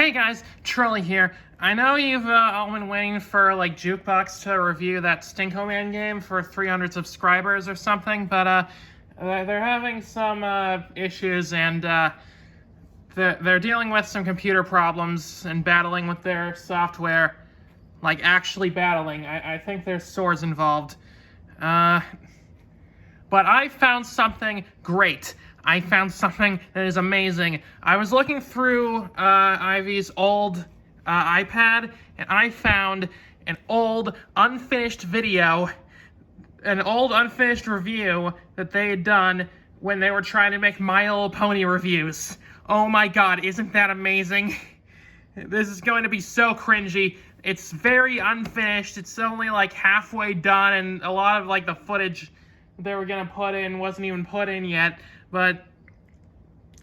Hey guys, Trolli here. I know you've all been waiting for JukeBox to review that Stinko Man game for 300 subscribers or something, but they're having some issues and they're dealing with some computer problems and battling with their software, actually battling. I think there's swords involved. But I found something great. I found something that is amazing. I was looking through Ivy's old iPad, and I found an old, unfinished video, an old, unfinished review that they had done when they were trying to make My Little Pony reviews. Oh my god, isn't that amazing? This is going to be so cringy. It's very unfinished. It's only halfway done, and a lot of the footage they were gonna put in wasn't even put in yet. But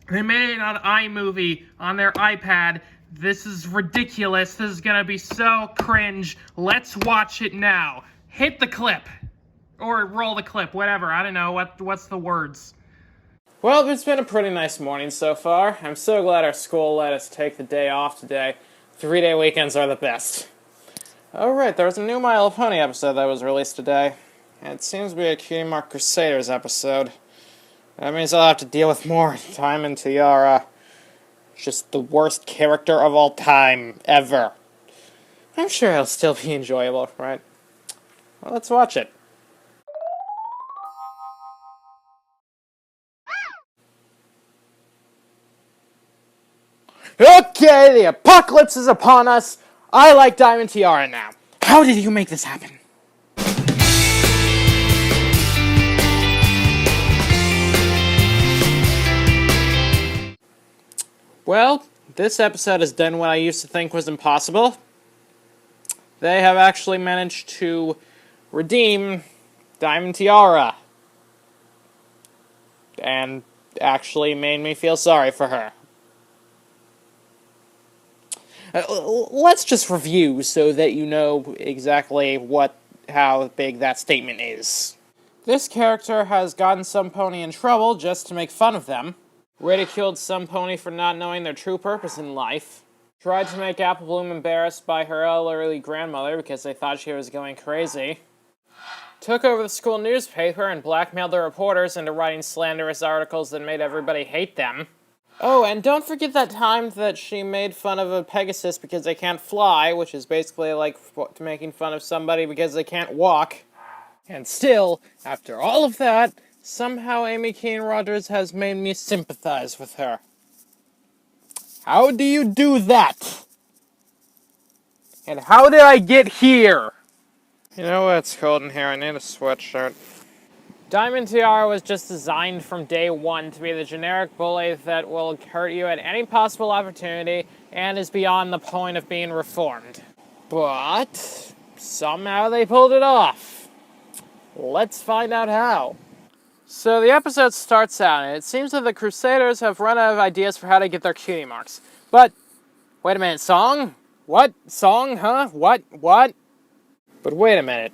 they made it on iMovie on their iPad. This is ridiculous. This is gonna be so cringe. Let's watch it now. Hit the clip. Or roll the clip, whatever. I don't know. What's the words? Well, it's been a pretty nice morning so far. I'm so glad our school let us take the day off today. 3-day weekends are the best. Oh right, there was a new My Little Pony episode that was released today. And it seems to be a Cutie Mark Crusaders episode. That means I'll have to deal with more Diamond Tiara. Just the worst character of all time, ever. I'm sure it'll still be enjoyable, right? Well, let's watch it. Okay, the apocalypse is upon us. I like Diamond Tiara now. How did you make this happen? Well, this episode has done what I used to think was impossible. They have actually managed to redeem Diamond Tiara. And actually made me feel sorry for her. Let's just review so that you know exactly how big that statement is. This character has gotten some pony in trouble just to make fun of them. Ridiculed some pony for not knowing their true purpose in life. Tried to make Apple Bloom embarrassed by her elderly grandmother because they thought she was going crazy. Took over the school newspaper and blackmailed the reporters into writing slanderous articles that made everybody hate them. Oh, and don't forget that time that she made fun of a Pegasus because they can't fly, which is basically like making fun of somebody because they can't walk. And still, after all of that, somehow Amy Keene Rogers has made me sympathize with her. How do you do that? And how did I get here? You know what, it's cold in here. I need a sweatshirt. Diamond Tiara was just designed from day one to be the generic bully that will hurt you at any possible opportunity and is beyond the point of being reformed. But somehow they pulled it off. Let's find out how. So the episode starts out, and it seems that the Crusaders have run out of ideas for how to get their cutie marks. But, wait a minute, song? What? Song, huh? What? But wait a minute.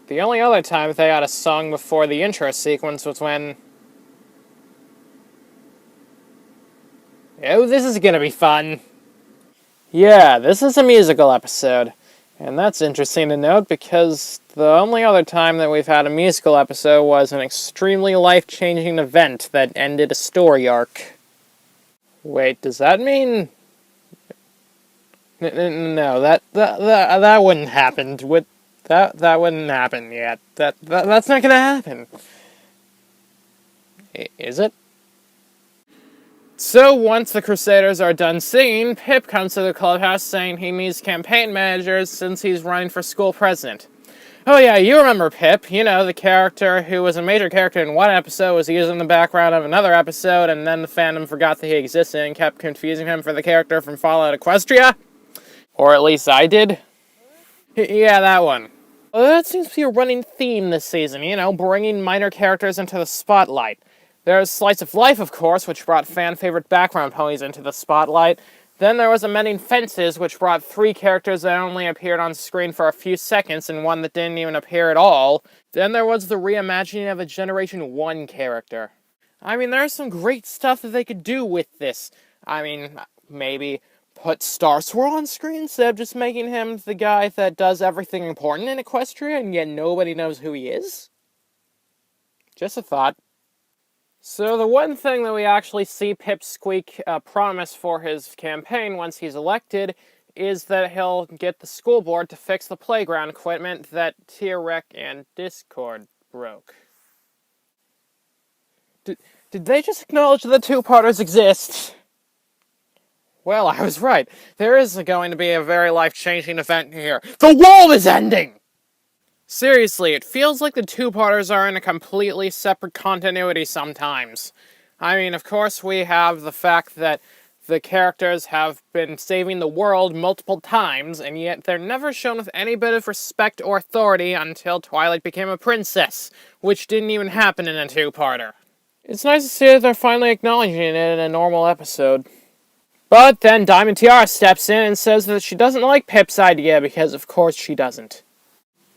The only other time they got a song before the intro sequence was when... Oh, this is gonna be fun. Yeah, this is a musical episode. And that's interesting to note because the only other time that we've had a musical episode was an extremely life-changing event that ended a story arc. Wait, does that mean... No, that wouldn't happen. That wouldn't happen yet. That's not gonna happen. Is it? So once the Crusaders are done singing, Pip comes to the clubhouse saying he needs campaign managers since he's running for school president. Oh yeah, you remember Pip, you know, the character who was a major character in one episode, was used in the background of another episode, and then the fandom forgot that he existed and kept confusing him for the character from Fallout Equestria? Or at least I did. Yeah, that one. Well, that seems to be a running theme this season, you know, bringing minor characters into the spotlight. There's Slice of Life, of course, which brought fan-favorite background ponies into the spotlight. Then there was Amending Fences, which brought 3 characters that only appeared on screen for a few seconds and one that didn't even appear at all. Then there was the reimagining of a Generation 1 character. I mean, there's some great stuff that they could do with this. I mean, maybe put Star Swirl on screen instead of just making him the guy that does everything important in Equestria and yet nobody knows who he is? Just a thought. So the one thing that we actually see Pipsqueak promise for his campaign once he's elected is that he'll get the school board to fix the playground equipment that T-Rec and Discord broke. Did they just acknowledge that the two-parters exist? Well, I was right. There is going to be a very life-changing event here. The world is ending! Seriously, it feels like the two-parters are in a completely separate continuity sometimes. I mean, of course, we have the fact that the characters have been saving the world multiple times, and yet they're never shown with any bit of respect or authority until Twilight became a princess, which didn't even happen in a two-parter. It's nice to see that they're finally acknowledging it in a normal episode. But then Diamond Tiara steps in and says that she doesn't like Pip's idea because of course she doesn't.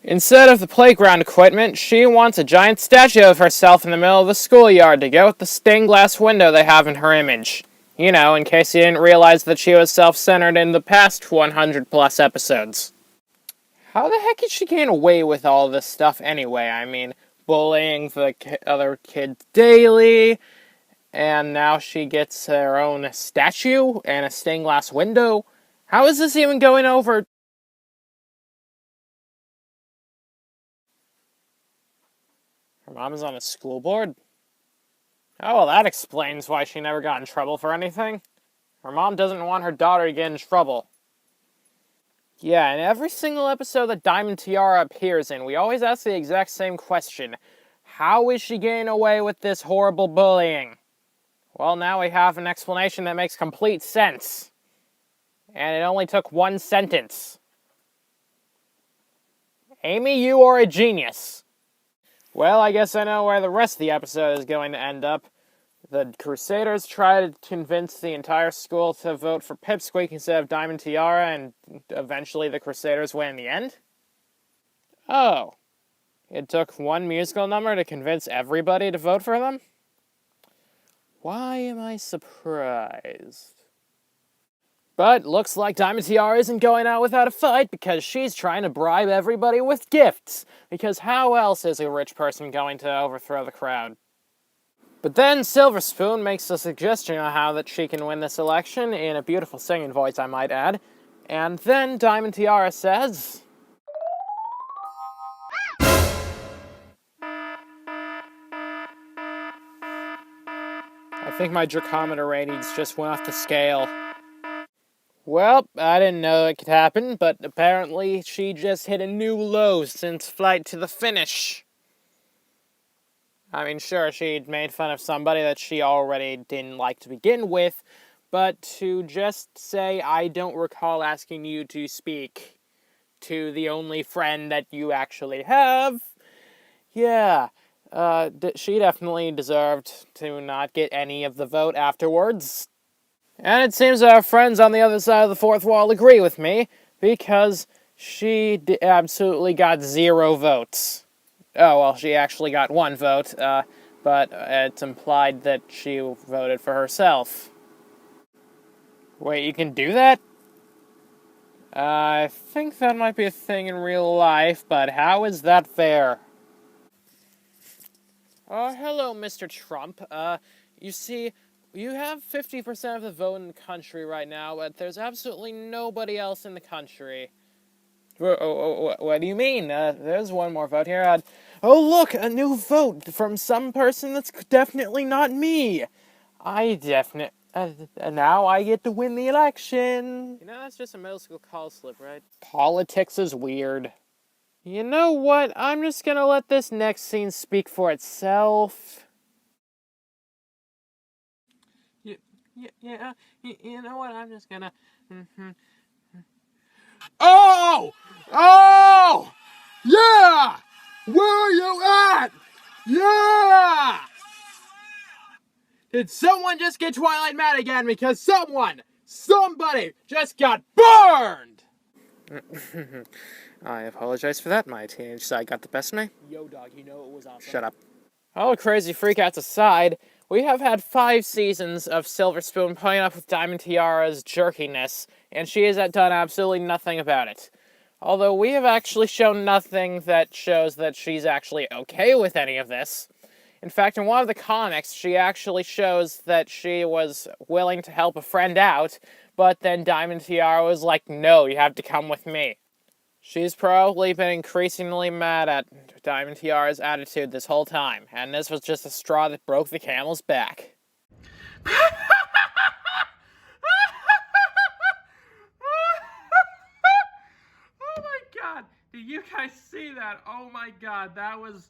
Instead of the playground equipment, she wants a giant statue of herself in the middle of the schoolyard to go with the stained glass window they have in her image. You know, in case you didn't realize that she was self-centered in the past 100 plus episodes. How the heck did she gain away with all this stuff anyway? I mean, bullying the other kids daily, and now she gets her own statue and a stained glass window. How is this even going over? Her mom is on a school board? Oh, well, that explains why she never got in trouble for anything. Her mom doesn't want her daughter to get in trouble. Yeah, in every single episode that Diamond Tiara appears in, we always ask the exact same question. How is she getting away with this horrible bullying? Well, now we have an explanation that makes complete sense. And it only took one sentence. Amy, you are a genius. Well, I guess I know where the rest of the episode is going to end up. The Crusaders try to convince the entire school to vote for Pipsqueak instead of Diamond Tiara, and eventually the Crusaders win in the end? Oh. It took one musical number to convince everybody to vote for them? Why am I surprised? But looks like Diamond Tiara isn't going out without a fight because she's trying to bribe everybody with gifts. Because how else is a rich person going to overthrow the crowd? But then Silver Spoon makes a suggestion on how that she can win this election, in a beautiful singing voice, I might add. And then Diamond Tiara says... I think my Dracometer ratings just went off the scale. Well, I didn't know it could happen, but apparently she just hit a new low since Flight to the Finish. I mean, sure, she'd made fun of somebody that she already didn't like to begin with, but to just say, I don't recall asking you to speak to the only friend that you actually have, yeah, she definitely deserved to not get any of the vote afterwards. And it seems that our friends on the other side of the fourth wall agree with me, because she absolutely got 0 votes. Oh, well, she actually got 1 vote, but it's implied that she voted for herself. Wait, you can do that? I think that might be a thing in real life, but how is that fair? Hello, Mr. Trump. You see, you have 50% of the vote in the country right now, but there's absolutely nobody else in the country. What do you mean? There's one more vote here. Oh, look, a new vote from some person that's definitely not me. Now I get to win the election. You know, that's just a middle school call slip, right? Politics is weird. You know what? I'm just gonna let this next scene speak for itself. Yeah, you know what? I'm just gonna... Oh! Oh! Yeah! Where are you at? Yeah! Did someone just get Twilight mad again? Because somebody just got burned! I apologize for that. My teenage side got the best of me. Yo, dog, you know it was awesome. Shut up. All crazy freakouts aside, We have had 5 seasons of Silver Spoon putting up with Diamond Tiara's jerkiness, and she has done absolutely nothing about it. Although we have actually shown nothing that shows that she's actually okay with any of this. In fact, in one of the comics, she actually shows that she was willing to help a friend out, but then Diamond Tiara was like, no, you have to come with me. She's probably been increasingly mad at Diamond Tiara's attitude this whole time, and this was just a straw that broke the camel's back. Oh my god! Did you guys see that? Oh my god, that was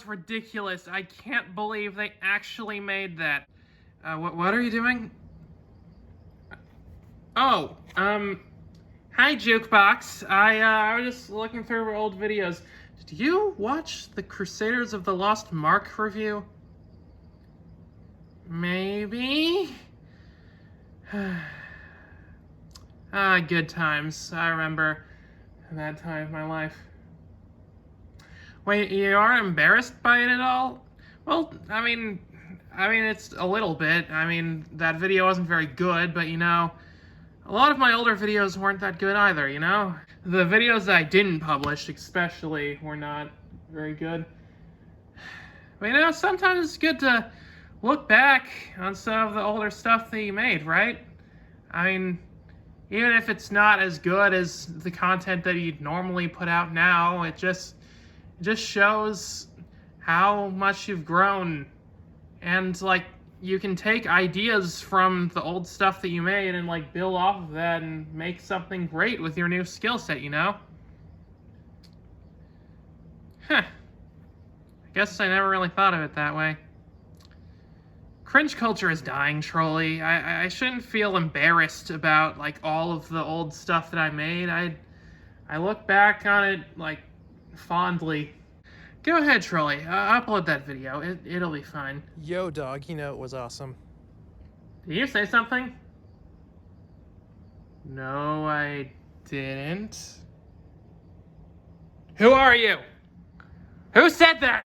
ridiculous. I can't believe they actually made that. What are you doing? Oh, hi, JukeBox. I was just looking through old videos. Did you watch the Crusaders of the Lost Mark review? Maybe? Good times. I remember that time of my life. Wait, you aren't embarrassed by it at all? Well, I mean, it's a little bit. I mean, that video wasn't very good, but you know, a lot of my older videos weren't that good either, you know? The videos that I didn't publish, especially, were not very good. But you know, sometimes it's good to look back on some of the older stuff that you made, right? I mean, even if it's not as good as the content that you'd normally put out now, it just shows how much you've grown. And, like, you can take ideas from the old stuff that you made and, like, build off of that and make something great with your new skill set, you know? Huh. I guess I never really thought of it that way. Cringe culture is dying, Trolli. I shouldn't feel embarrassed about, like, all of the old stuff that I made. I look back on it, like, fondly. Go ahead, Trolli. Upload that video. It'll be fine. Yo, dog, you know it was awesome. Did you say something? No, I didn't. Who are you? Who said that?